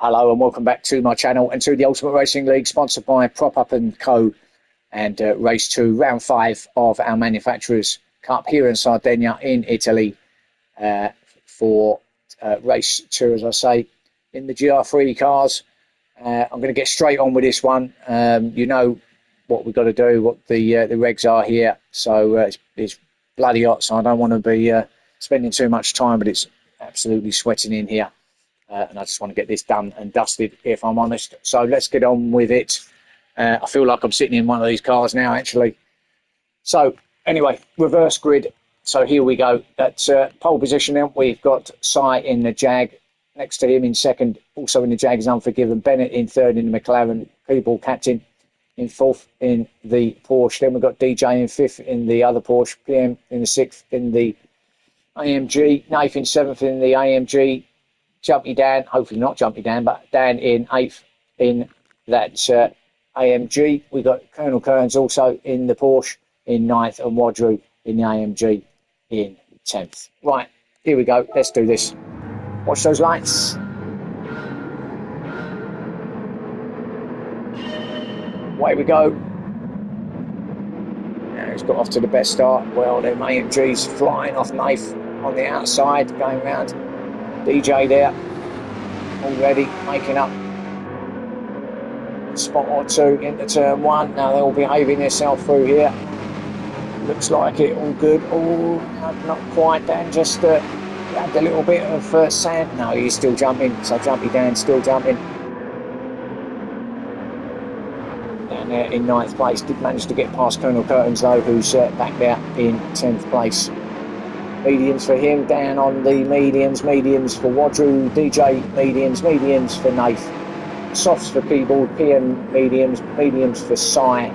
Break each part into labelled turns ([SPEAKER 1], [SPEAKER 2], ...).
[SPEAKER 1] Hello and welcome back to my channel and to the Ultimate Racing League, sponsored by Prop Up & Co. and Race 2, Round 5 of our Manufacturers' Cup here in Sardegna in Italy for Race 2, as I say, in the GR3 cars. I'm going to get straight on with this one. You know what we've got to do, what the regs are here. So it's bloody hot, so I don't want to be spending too much time, but it's absolutely sweating in here. And I just want to get this done and dusted, if I'm honest. So let's get on with it. I feel like I'm sitting in one of these cars now, actually. So anyway, reverse grid. So here we go. At pole position then, we've got Sai in the Jag. Next to him in second, also in the Jag is Unforgiven. Bennett in third in the McLaren. People captain in fourth in the Porsche. Then we've got DJ in fifth in the other Porsche. PM in the sixth in the AMG. Nath in seventh in the AMG. Jumpy Dan, hopefully not Jumpy Dan, but Dan in 8th in that AMG. We've got Colonel Kearns also in the Porsche in 9th and Wadru in the AMG in 10th. Right, here we go. Let's do this. Watch those lights. Away we go. Now he's got off to the best start. Well, them AMGs flying off Nath on the outside, going round. DJ there, already making up a spot or two into turn one. Now they're all behaving themselves through here. Looks like it all good. Oh, not quite. Dan just had a little bit of sand. No, he's still jumping. So Jumpy Dan's still jumping. Down there in 9th place. Did manage to get past Colonel Curtains though, who's back there in 10th place. Mediums for him, down on the mediums for Wadru, DJ mediums for Nath, softs for Keyboard, PM mediums for Sai,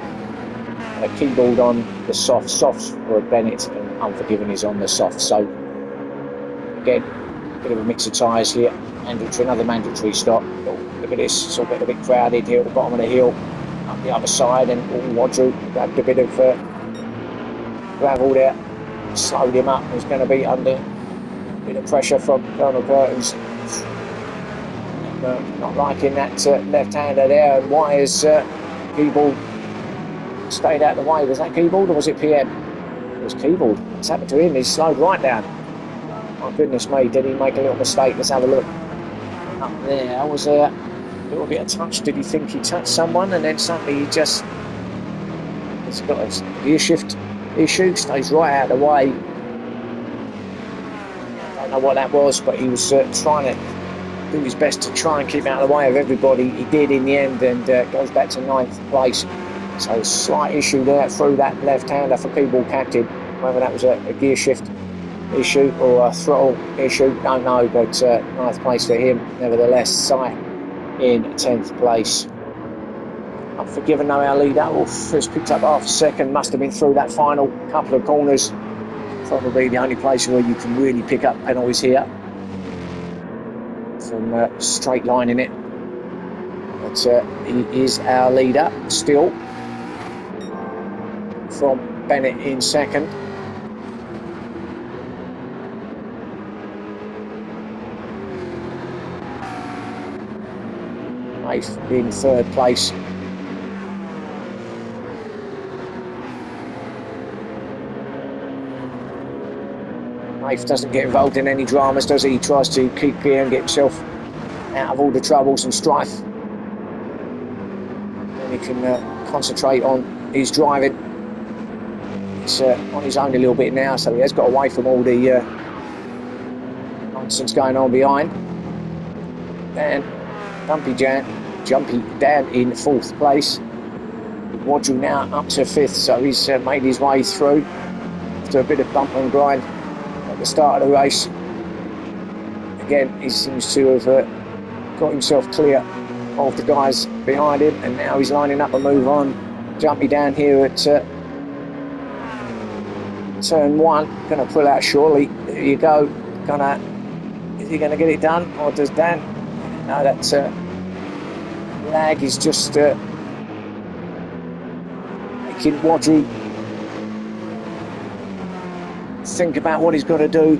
[SPEAKER 1] Keyboard on the softs for Bennett, and Unforgiven is on the soft. So again, a bit of a mix of tyres here, another mandatory stop. Oh, look at this, it's all getting a bit crowded here at the bottom of the hill, up the other side, and Wadru grabbed a bit of gravel there. Slowed him up. He's going to be under a bit of pressure from Colonel Curtains. Not liking that left-hander there. And why is Keyboard stayed out of the way? Was that Keyboard or was it PM? It was Keyboard. What's happened to him? He's slowed right down. My goodness me, did he make a little mistake? Let's have a look. Up there was a little bit of touch. Did he think he touched someone? And then suddenly he's got a gear shift issue, stays right out of the way. I don't know what that was, but he was trying to do his best to try and keep out of the way of everybody. He did in the end, and goes back to 9th place. So slight issue there through that left-hander for Keyboard captain. Whether that was a gear shift issue or a throttle issue, don't know, but 9th place for him nevertheless. Sai in 10th place. Unforgiven though, our leader, first picked up half a second, must have been through that final couple of corners. Probably the only place where you can really pick up penalties here from straight lining it. But he is our leader still, from Bennett in second. Nath in third place. Nath doesn't get involved in any dramas, does he? He tries to keep clear and get himself out of all the troubles and strife. Then he can concentrate on his driving. He's on his own a little bit now, so he has got away from all the nonsense going on behind. And Jumpy Dan in 4th place. Wadru now up to 5th, so he's made his way through after a bit of bump and grind at the start of the race. Again, he seems to have got himself clear of the guys behind him, and now he's lining up a move on. Jumpy down here at turn 1, going to pull out surely. There you go. Is he going to get it done, or does Dan? No, that lag is just making Wadru think about what he's got to do.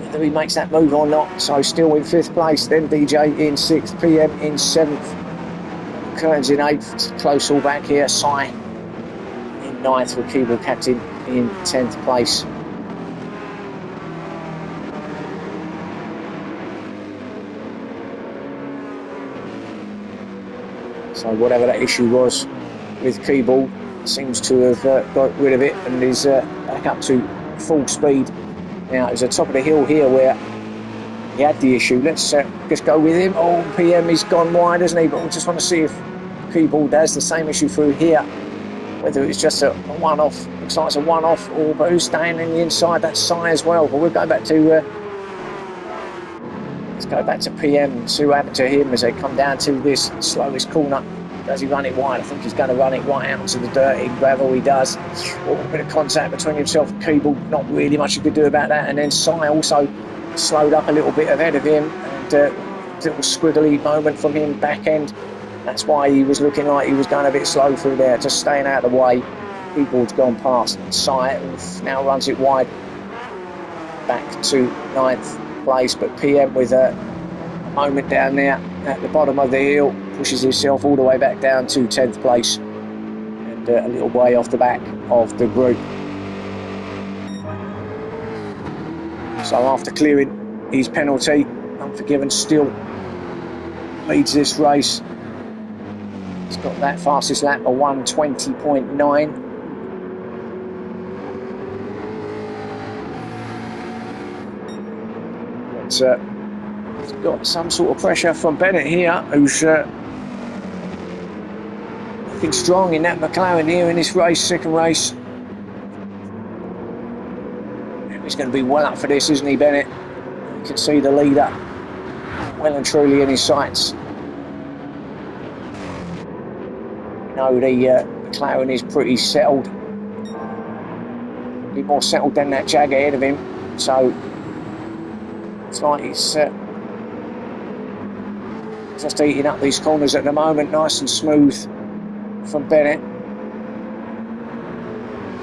[SPEAKER 1] whether he makes that move or not. So still in 5th place, then DJ in 6th, PM in 7th, Curtains in 8th, close all back here, Sai in 9th with Keyboard Captain in 10th place. So whatever that issue was with Keyboard seems to have got rid of it and is back up to full speed. Now it's the top of the hill here where he had the issue. Let's just go with him. Oh, PM is gone wide, hasn't he? But we just want to see if Keyboard has the same issue through here. Whether it's just a one-off, looks like it's a one-off, or but who's staying in the inside? That's Sai as well. But we'll go back to let's go back to PM and see what happened to him as they come down to this slowest corner. Does he run it wide? I think he's going to run it right out into the dirty gravel. He does. A bit of contact between himself and Keyboard. Not really much you could do about that. And then Sai also slowed up a little bit ahead of him. And a little squiggly moment from him back end. That's why he was looking like he was going a bit slow through there. Just staying out of the way. Keyboard's gone past. Sai now runs it wide. Back to 9th place. But PM with a moment down there at the bottom of the hill. Pushes himself all the way back down to 10th place and a little way off the back of the group. So after clearing his penalty, Unforgiven still leads this race. He's got that fastest lap, a 1:20.9. But he's got some sort of pressure from Bennett here, who's looking strong in that McLaren here in this race, second race. He's going to be well up for this, isn't he, Bennett? You can see the leader well and truly in his sights. You know, the McLaren is pretty settled. A bit more settled than that Jag ahead of him. So it's like he's just eating up these corners at the moment, nice and smooth from Bennett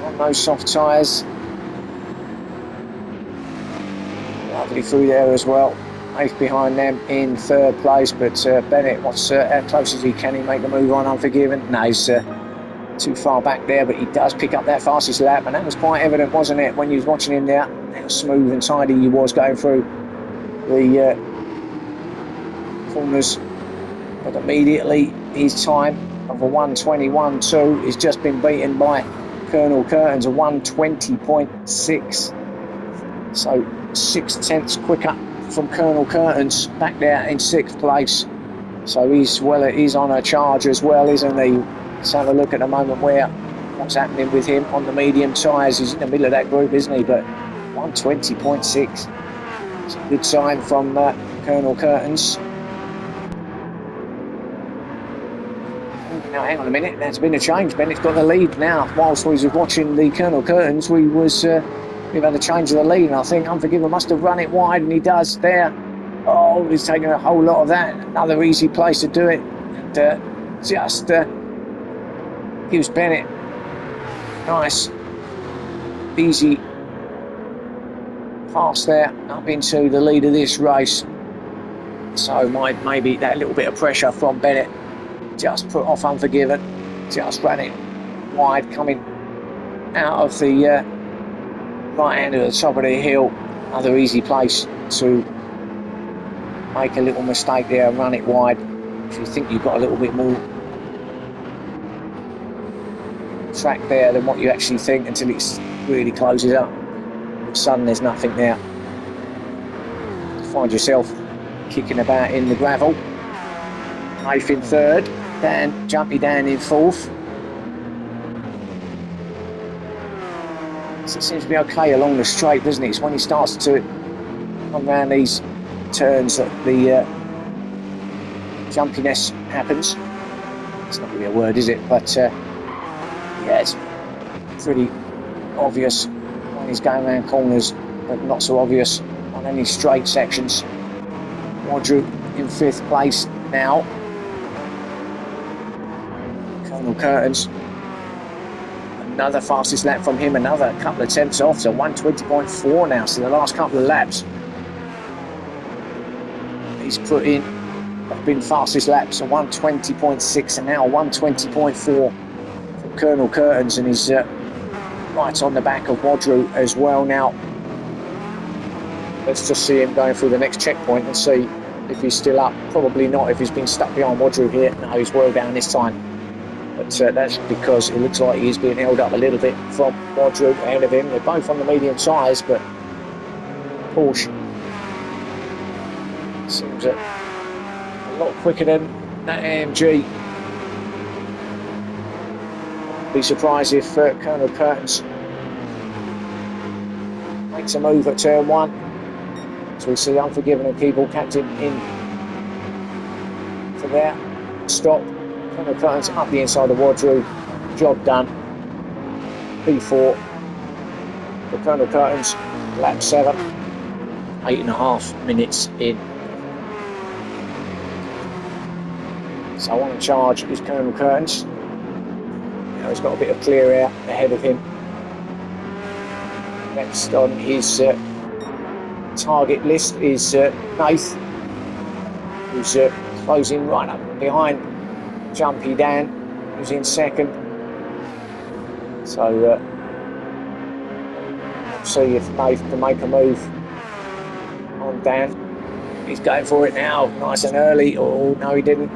[SPEAKER 1] on those soft tyres. Lovely through there as well. 8th behind them in 3rd place, but Bennett wants as close as he can. He make the move on Unforgiven. No, he's too far back there, but he does pick up that fastest lap, and that was quite evident, wasn't it, when you was watching him there, how smooth and tidy he was going through the corners. But immediately his time of a 1:21.2 has just been beaten by Colonel Curtains, a 1:20.6. So 6/10 quicker from Colonel Curtains back there in 6th place. So he's on a charge as well, isn't he? Let's have a look at the moment what's happening with him on the medium tyres. He's in the middle of that group, isn't he? But 1:20.6. It's a good sign from Colonel Curtains. Now, hang on a minute, there's been a change. Bennett's got the lead now. Whilst we was watching the Colonel Curtains, we've had a change of the lead, and I think Unforgiven must have run it wide, and he does there. Oh, he's taking a whole lot of that. Another easy place to do it. And just gives Bennett nice, easy pass there up into the lead of this race. So maybe that little bit of pressure from Bennett just put off Unforgiven. Just ran it wide, coming out of the right hand of the top of the hill. Another easy place to make a little mistake there and run it wide if you think you've got a little bit more track there than what you actually think until it really closes up. All of a sudden there's nothing there. You find yourself kicking about in the gravel. 8th in 3rd, Jumpy Dan in 4th. So it seems to be okay along the straight, doesn't it? It's when he starts to come around these turns that the jumpiness happens. It's not really a word, is it? But yeah, it's pretty obvious when he's going around corners, but not so obvious on any straight sections. Wadru in 5th place now. Colonel Curtains. Another fastest lap from him, another couple of tenths off, so 1:20.4 now. So the last couple of laps he's put in. That's been fastest laps, so 120.6 and now 120.4 from Colonel Curtains, and he's right on the back of Wadru as well now. Let's just see him going through the next checkpoint and see if he's still up. Probably not if he's been stuck behind Wadru here. No, he's well down this time. But that's because it looks like he's being held up a little bit from Wadru ahead of him. They're both on the medium tyres, but Porsche seems a lot quicker than that AMG. Be surprised if Colonel Curtains makes a move at turn 1. So we see Unforgiven and Keeble captain in for their stop. Colonel Curtains up the inside of Wadru. Job done. P4 for Colonel Curtains. Lap 7. 8.5 minutes in. So on charge is Colonel Curtains. Now he's got a bit of clear air ahead of him. Next on his target list is Nath, who's closing right up behind Jumpy Dan, who's in second. So let's see if Nath can make a move on Dan. He's going for it now, nice and early. Oh no, he didn't.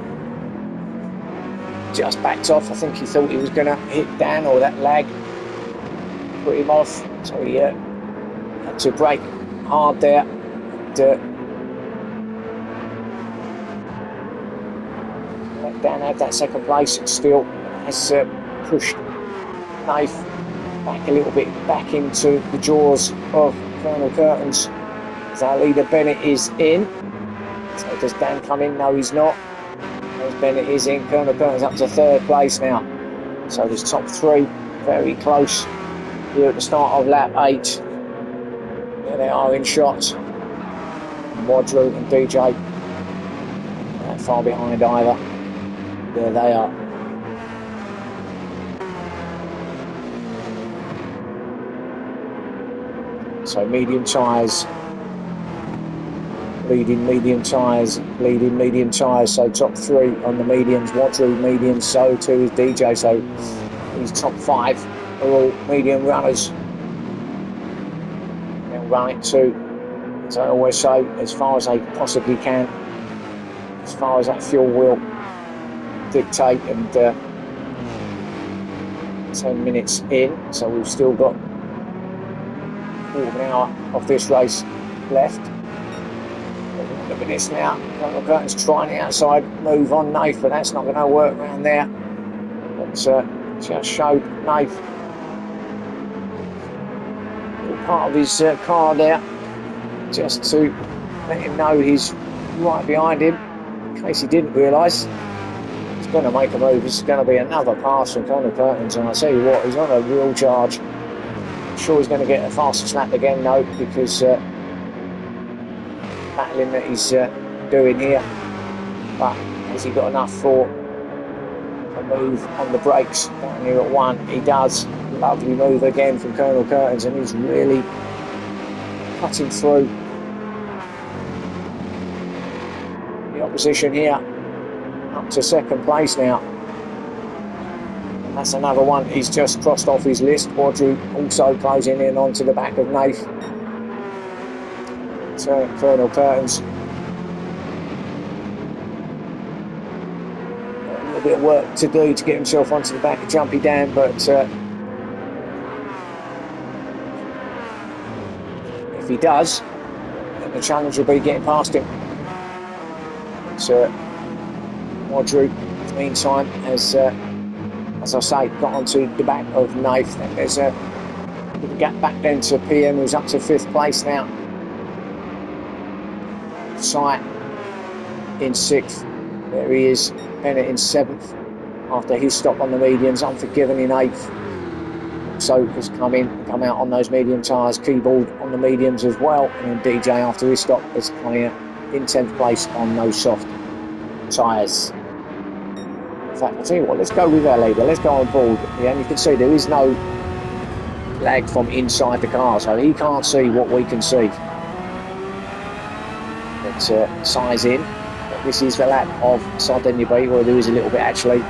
[SPEAKER 1] Just backed off. I think he thought he was going to hit Dan, or that lag put him off. So he had to brake hard there. Let Dan have that second place. Still has pushed Nath back a little bit, back into the jaws of Colonel Curtains. As our leader Bennett is in. So does Dan come in? No, he's not. As Bennett is in, Colonel Curtains up to third place now. So there's top 3 very close here at the start of lap 8. There they are in shot. Wadru and DJ not far behind either. There they are. So medium tyres, leading medium tyres, leading medium tyres. So top 3 on the mediums. Wadru mediums, so too is DJ. So these top 5 are all medium runners. They'll run it too, as I always say, as far as they possibly can, as far as that fuel will dictate. And 10 minutes in, so we've still got quarter of an hour of this race left. Look at this now. Colonel Curtains trying the outside move on Nath, but that's not going to work around there. But just showed Nath part of his car there, just to let him know he's right behind him, in case he didn't realise. He's going to make a move. This is going to be another pass from Colonel Curtains, and I tell you what, he's on a real charge. I'm sure he's going to get a fastest lap again though, because battling that he's doing here. But has he got enough for a move on the brakes down here at 1? He does. Lovely move again from Colonel Curtains, and he's really cutting through the opposition here, up to second place now. And that's another one he's just crossed off his list. Wadru also closing in onto the back of Nath. Colonel Curtains got a little bit of work to do to get himself onto the back of Jumpy Dan, but if he does, then the challenge will be getting past him. But Wadru, in the meantime, has, as I say, got onto the back of Nath. And there's a little gap back then to PM, who's up to 5th place now. Sight in 6th. There he is. Bennett in 7th after his stop on the mediums. Unforgiven in 8th. So has come out on those medium tyres. Keyboard on the mediums as well. And then DJ after his stop has come here in 10th place on those soft tyres. In fact, I'll tell you what, let's go with our leader. Let's go on board. Yeah, and you can see there is no lag from inside the car, so he can't see what we can see. But size in. But this is the lap of Sardegna B, or there is a little bit actually.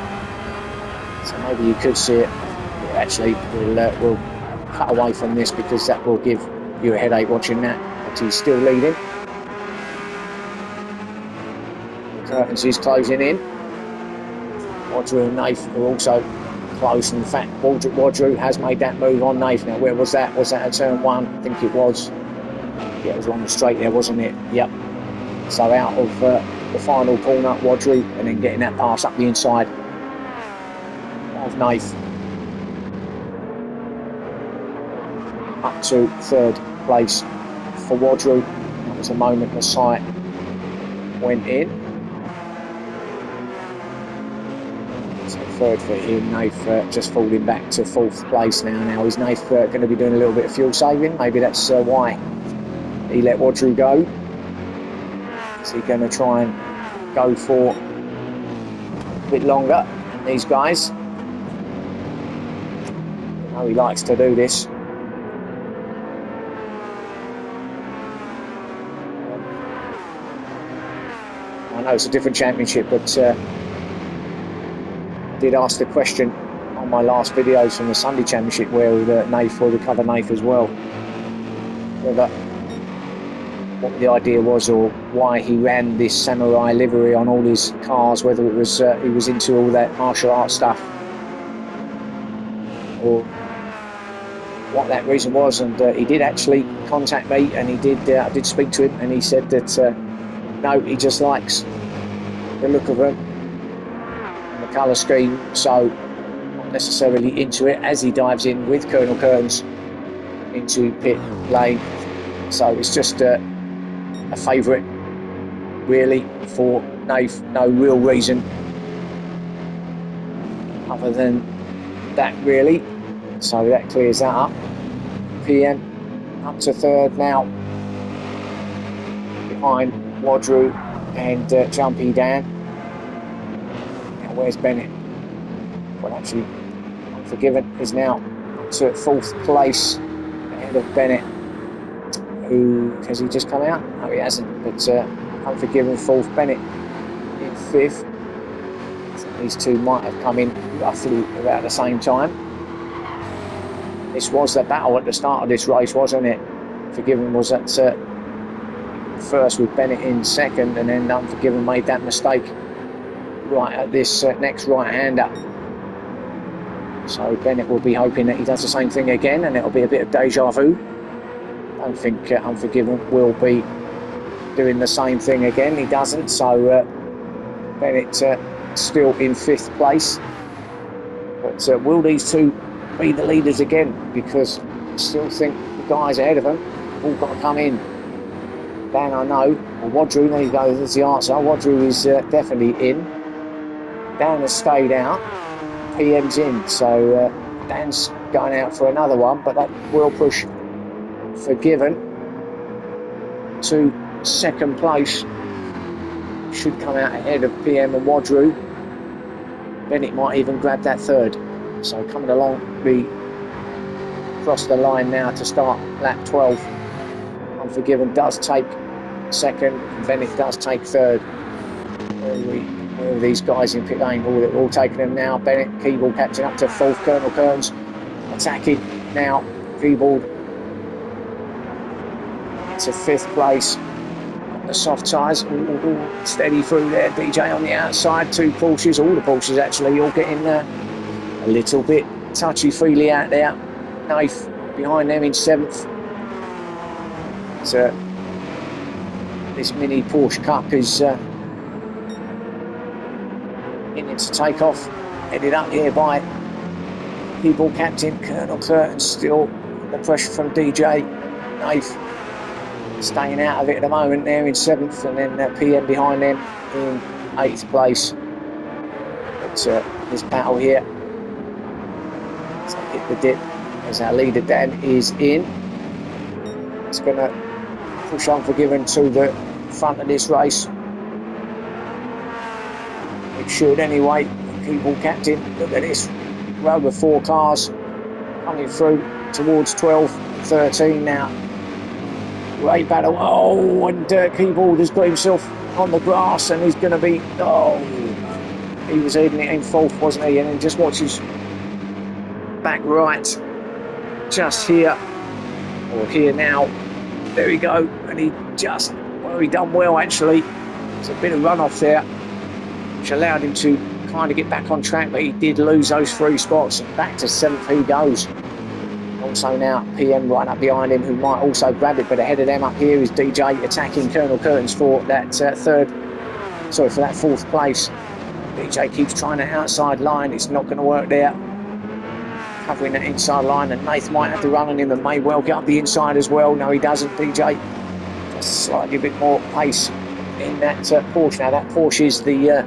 [SPEAKER 1] So maybe you could see it. Yeah, actually, we'll cut away from this because that will give you a headache watching that. But he's still leading. The curtains is closing in. Wadru and Nath are also close. In fact, Wadru has made that move on Nath. Now, where was that? Was that at turn 1? I think it was. Yeah, it was on the straight there, wasn't it? Yep. So out of the final corner, Wadru, and then getting that pass up the inside of Nath. Up to 3rd place for Wadru. That was the moment the sight went in. So 3rd for him. Nath just falling back to 4th place now. Now is Nath going to be doing a little bit of fuel saving? Maybe that's why he let Wadru go. Is he going to try and go for a bit longer than these guys? You know he likes to do this. I know it's a different championship, but I did ask the question on my last videos from the Sunday Championship where Nath will recover Nath as well. Whether what the idea was or why he ran this samurai livery on all his cars, whether it was he was into all that martial arts stuff or what that reason was. And he did actually contact me, and he did. I did speak to him, and he said that no, he just likes the look of them and the colour scheme, so not necessarily into it, as he dives in with Colonel Kearns into pit lane. So it's just a favourite really for Nath. No real reason other than that really. So that clears that up. PM up to 3rd now, behind Wadru and Jumpy Dan. Now where's Bennett? Well, actually, Unforgiven is now up to 4th place ahead of Bennett. Who has he just come out? No, he hasn't. But Unforgiven 4th, Bennett in 5th. So these two might have come in roughly about the same time. This was the battle at the start of this race, wasn't it? Unforgiven was at first with Bennett in 2nd, and then Unforgiven made that mistake right at this next right-hander. So Bennett will be hoping that he does the same thing again, and it'll be a bit of deja vu. I don't think Unforgiven will be doing the same thing again. He doesn't, so Bennett still in 5th place. But will these two be the leaders again? Because I still think the guys ahead of them have all got to come in. Dan, I know. Well, Wadru, there you go, there's the answer. Wadru is definitely in. Dan has stayed out. PM's in, so Dan's going out for another one, but that will push Forgiven to 2nd place. Should come out ahead of PM and Wadru. Bennett might even grab that 3rd. So coming along across the line now to start lap 12. Unforgiven does take 2nd, and Bennett does take 3rd. Where are these guys in pit lane? Oh, they're all taking them now. Bennett, Keeble catching up to 4th. Colonel Kearns attacking now. Keeble into 5th place. The soft tyres, steady through there. DJ on the outside. 2 Porsches, all the Porsches actually, all getting a little bit touchy-feely out there. Nath behind them in 7th. So this mini Porsche Cup is beginning to take off. Headed up here by People captain Colonel Curtin, still the pressure from DJ. Nath staying out of it at the moment, there in 7th, and then PM behind them in 8th place. But this battle here, so hit the dip as our leader Dan is in. It's going to push Unforgiven to the front of this race. It should anyway. People captain, look at this row of 4 cars coming through towards 12, 13 now. Great battle. Oh, and Keyboard has got himself on the grass and he's going to be... Oh, he was heading it in fourth, wasn't he? And then just watch his back right, just here, or here now. There we go. And he just... Well, he done well, actually. There's a bit of runoff there, which allowed him to kind of get back on track, but he did lose those 3 spots. Back to 7th he goes. Also now PM right up behind him, who might also grab it, but ahead of them up here is DJ attacking Colonel Curtains for that for that 4th place. DJ keeps trying the outside line, it's not going to work there. Covering that inside line, and Nath might have to run on him and may well get up the inside as well. No, he doesn't. DJ just slightly a bit more pace in that Porsche. Now that Porsche is the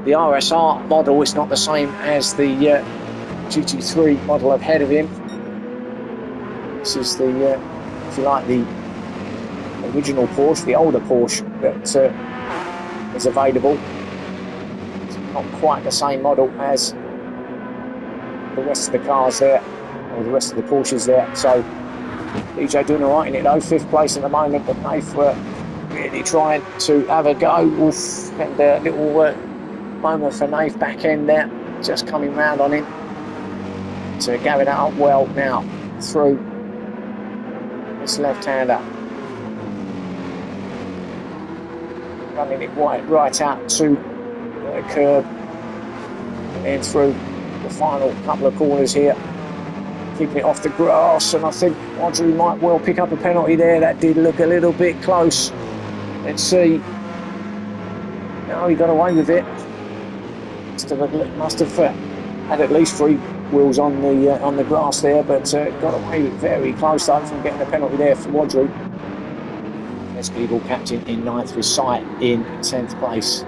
[SPEAKER 1] RSR model. It's not the same as the GT3 model ahead of him. This is the, if you like, the original Porsche, the older Porsche that is available. It's not quite the same model as the rest of the cars there, or the rest of the Porsches there. So DJ doing all right in it though, 5th place at the moment, but Nath were really trying to have a go. Oof, and a little moment for Nath back end there, just coming round on him. So Gavin out well now through this left-hander, running it right out to the curb, and then through the final couple of corners here, keeping it off the grass. And I think Audrey might well pick up a penalty there. That did look a little bit close. Let's see. No, he got away with it. Must have had at least 3 wheels on the grass there, but got away with very close though from getting a penalty there for Audrey. Speedball captain in 9th with Sight in 10th place.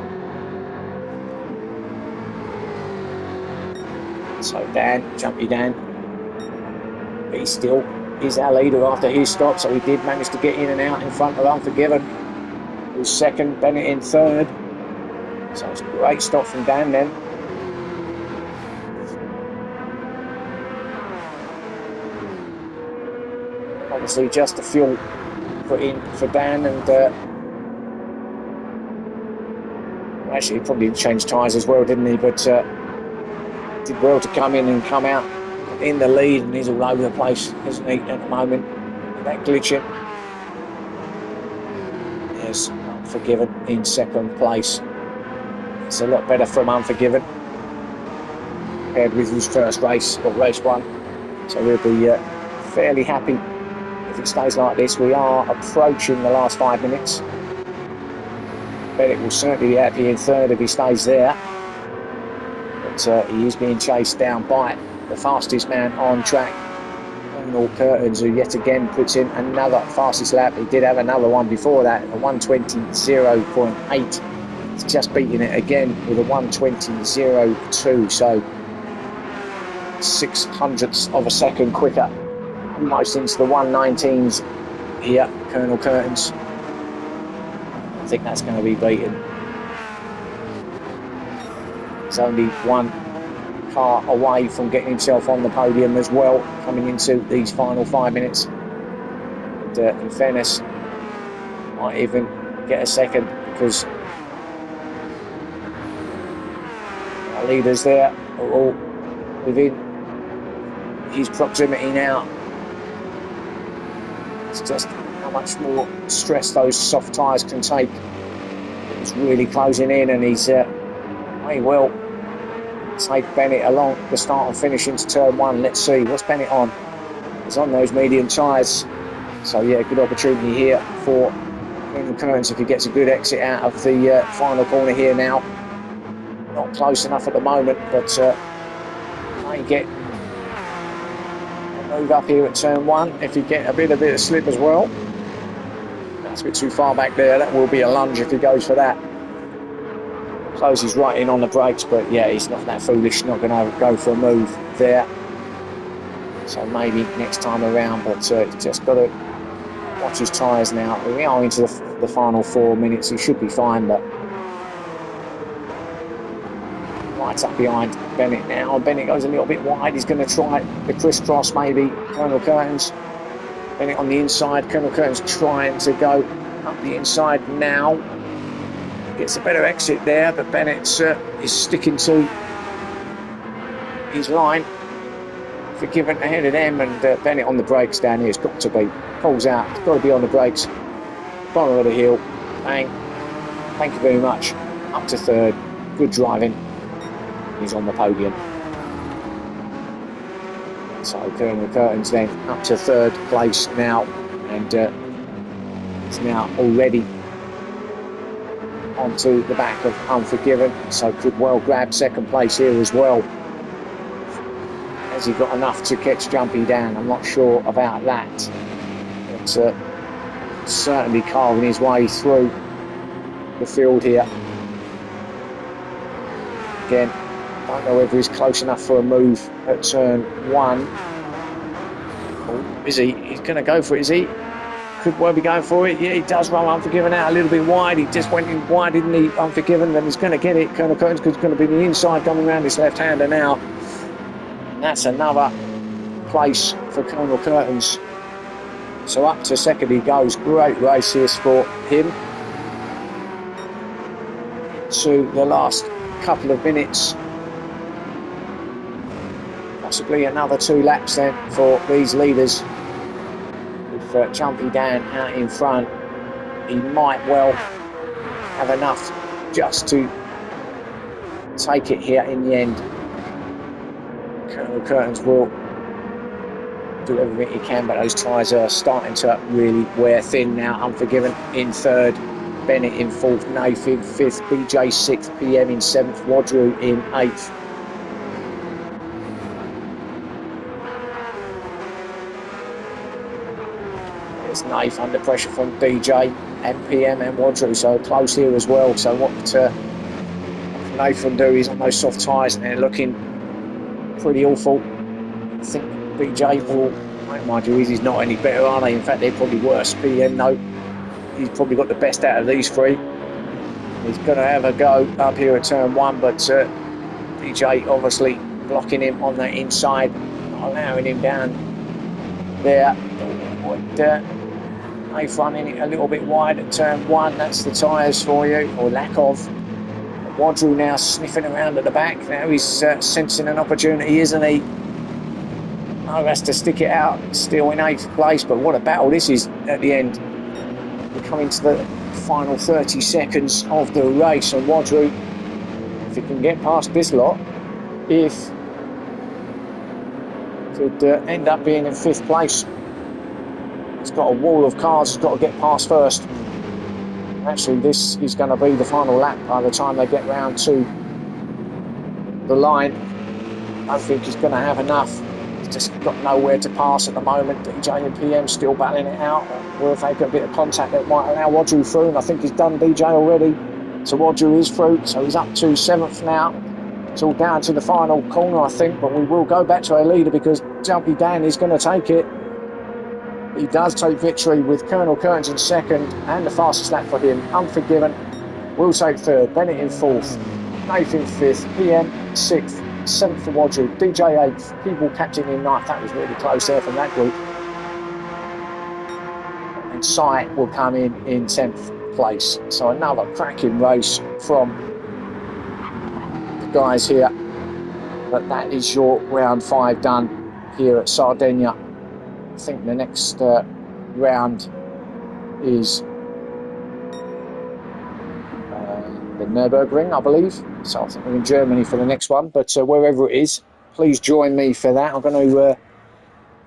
[SPEAKER 1] So Dan, Jumpy Dan, he still is our leader after his stop, so he did manage to get in and out in front of Unforgiven, who's 2nd, Bennett in 3rd. So it's a great stop from Dan then. Obviously just the fuel put in for Dan, and actually he probably changed tyres as well, didn't he? But did well to come in and come out in the lead, and he's all over the place, isn't he, at the moment? That glitching. There's Unforgiven in 2nd place. It's a lot better from Unforgiven compared with his first race, or race 1. So we'll be fairly happy if it stays like this. We are approaching the last 5 minutes. Bennett will certainly be happy in 3rd if he stays there. But he is being chased down by the fastest man on track, Colonel Curtains, who yet again puts in another fastest lap. He did have another one before that, a 1:20.08. He's just beating it again with a 1:20.02. So 0.06 of a second quicker, almost into the 1:19s here, Colonel Curtains. I think that's going to be beaten. He's only one car away from getting himself on the podium as well, coming into these final 5 minutes. And in fairness, might even get a second, because our leaders there are all within his proximity now. It's just how much more stress those soft tyres can take. He's really closing in, and he's may well take Bennett along the start and finish into turn 1. Let's see, what's Bennett on? He's on those medium tyres. So yeah, good opportunity here for Colonel Curtains if he gets a good exit out of the final corner here now. Not close enough at the moment, but may get a move up here at turn 1 if he get a bit of slip as well. That's a bit too far back there. That will be a lunge if he goes for that. Closes right in on the brakes, but yeah, he's not that foolish, not going to go for a move there. So maybe next time around, but he's just got to watch his tyres now. We are into the final 4 minutes. He should be fine, but right up behind Bennett now. Bennett goes a little bit wide. He's going to try the crisscross maybe. Colonel Curtains. Bennett on the inside. Colonel Curtains trying to go up the inside now. Gets a better exit there, but Bennett is sticking to his line. Forgiven ahead of them, and Bennett on the brakes down here. It's got to be. Pulls out. It's got to be on the brakes. Bottom of the hill. Bang. Thank you very much. Up to third. Good driving. He's on the podium. So Colonel Curtin's then up to third place now, and he's now already onto the back of Unforgiven, so could well grab second place here as well. Has he got enough to catch Jumpy Dan? I'm not sure about that. But certainly carving his way through the field here. Again, don't know whether he's close enough for a move at turn 1. Oh, is he? He's going to go for it, is he? Could well be going for it. Yeah, he does roll Unforgiven out a little bit wide. He just went in wide, didn't he? Unforgiven, then he's going to get it. Colonel Curtin's going to be the inside coming around his left-hander now. And that's another place for Colonel Curtin's. So up to second he goes. Great race here for him. To the last couple of minutes. Possibly another 2 laps then for these leaders. With Jumpy Dan out in front, he might well have enough just to take it here in the end. Colonel Curtin's will do everything he can, but those tyres are starting to really wear thin now. Unforgiven in third, Bennett in fourth, Nath in fifth, BJ sixth, PM in seventh, Wadru in eighth. There's Nath under pressure from BJ and PM and Wadru, so close here as well. So what Nathan do is on those soft tyres and they're looking pretty awful. I think BJ will, mind you, he's not any better, are they? In fact, they're probably worse. PM, though, he's probably got the best out of these three. He's going to have a go up here at turn 1, but BJ obviously blocking him on the inside, not allowing him down there. They've running it a little bit wide at turn 1. That's the tyres for you, or lack of. Wadru now sniffing around at the back. Now he's sensing an opportunity, isn't he? Oh, has to stick it out. Still in 8th place, but what a battle this is at the end. We're coming to the final 30 seconds of the race, and Wadru, if he can get past this lot, could end up being in 5th place. He's got a wall of cars he's got to get past first. Actually, this is going to be the final lap by the time they get round to the line. I think he's going to have enough. He's just got nowhere to pass at the moment. DJ and PM still battling it out. Or if they get a bit of contact that might allow Wadru through, and I think he's done DJ already. So Wadru is through, so he's up to 7th now. It's all down to the final corner, I think, but we will go back to our leader because Jumpy Dan is going to take it. He does take victory with Colonel Curtin's in 2nd, and the fastest lap for him, Unforgiven, will take 3rd, Bennett in 4th, Nathan in 5th, PM 6th, 7th for Wadru, DJ 8th, People captain in 9th. That was really close there from that group. And Sai will come in 10th place. So another cracking race from the guys here. But that is your round 5 done here at Sardegna. I think the next round is the Nürburgring, I believe. So I think we're in Germany for the next one. But wherever it is, please join me for that. I'm going to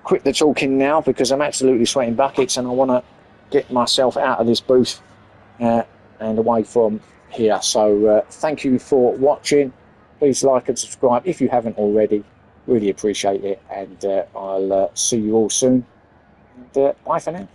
[SPEAKER 1] quit the talking now because I'm absolutely sweating buckets and I want to get myself out of this booth and away from here. So thank you for watching. Please like and subscribe if you haven't already. Really appreciate it, and I'll see you all soon. And bye for now.